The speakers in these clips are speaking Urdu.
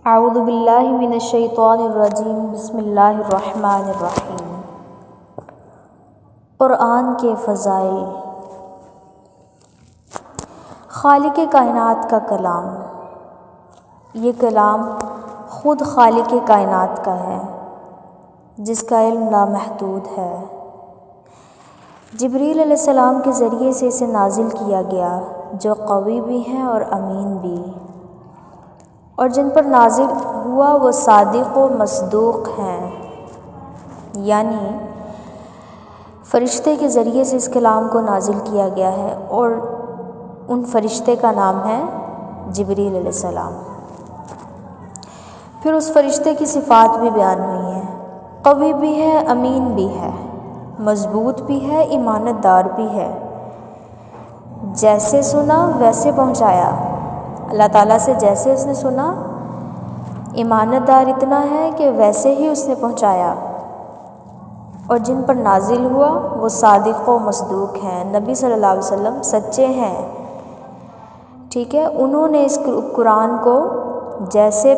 اعوذ باللہ من الشیطان الرجیم بسم اللہ الرحمن الرحیم۔ قرآن کے فضائل۔ خالق کائنات کا کلام، یہ کلام خود خالق کائنات کا ہے جس کا علم لامحدود ہے۔ جبریل علیہ السلام کے ذریعے سے اسے نازل کیا گیا، جو قوی بھی ہیں اور امین بھی، اور جن پر نازل ہوا وہ صادق و مصدوق ہیں، یعنی فرشتے کے ذریعے سے اس کلام کو نازل کیا گیا ہے، اور ان فرشتے کا نام ہے جبریل علیہ السلام۔ پھر اس فرشتے کی صفات بھی بیان ہوئی ہیں، قوی بھی ہے، امین بھی ہے، مضبوط بھی ہے، امانت دار بھی ہے، جیسے سنا ویسے پہنچایا۔ اللہ تعالیٰ سے جیسے اس نے سنا، امانت دار اتنا ہے کہ ویسے ہی اس نے پہنچایا، اور جن پر نازل ہوا وہ صادق و مصدوق ہیں، نبی صلی اللہ علیہ وسلم سچے ہیں، ٹھیک ہے۔ انہوں نے اس قرآن کو جیسے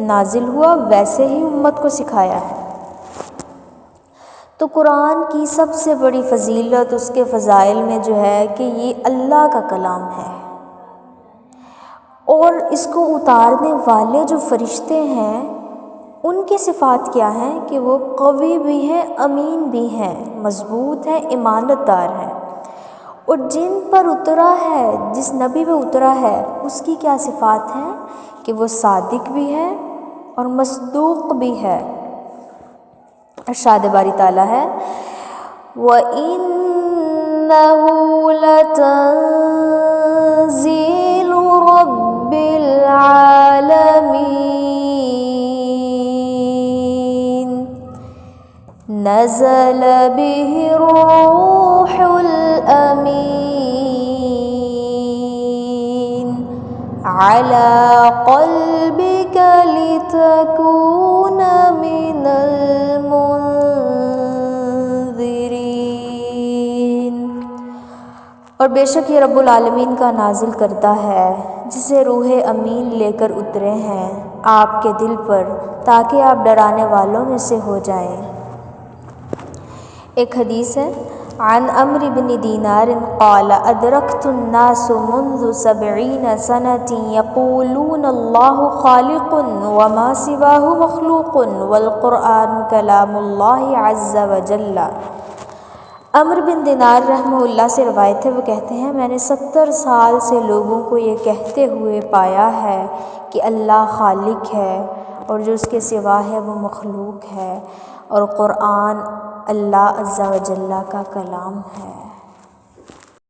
نازل ہوا ویسے ہی امت کو سکھایا ہے۔ تو قرآن کی سب سے بڑی فضیلت اس کے فضائل میں جو ہے کہ یہ اللہ کا کلام ہے، اور اس کو اتارنے والے جو فرشتے ہیں ان کی صفات کیا ہیں کہ وہ قوی بھی ہیں، امین بھی ہیں، مضبوط ہیں، امانت دار ہیں۔ اور جن پر اترا ہے، جس نبی پہ اترا ہے، اس کی کیا صفات ہیں کہ وہ صادق بھی ہے اور مصدوق بھی ہے۔ ارشاد باری تعالیٰ ہے وَإِنَّهُ لَتَنزِيلُ رَبِّ الْعَالَمِينَ نَزَلَ بِهِ الرُّوحُ الْأَمِينُ عَلَى قَلْبِكَ لِتَكُونَ مِنَ الْمُنذِرِينَ۔ اور بے شک یہ رب العالمین کا نازل کرتا ہے، جسے روح امین لے کر اترے ہیں آپ کے دل پر، تاکہ آپ ڈرانے والوں میں سے ہو جائیں۔ ایک حدیث ہے، عن عمرو بن دینار قال ادرکت الناس منذ 70 سنة يقولون اللہ خالق وما سواه مخلوق والقرآن کلام اللہ عز وجل۔ عمرو بن دینار رحمہ اللہ سے روایت ہے، وہ کہتے ہیں میں نے 70 سال سے لوگوں کو یہ کہتے ہوئے پایا ہے کہ اللہ خالق ہے اور جو اس کے سوا ہے وہ مخلوق ہے، اور قرآن اللہ عز و جل کا کلام ہے۔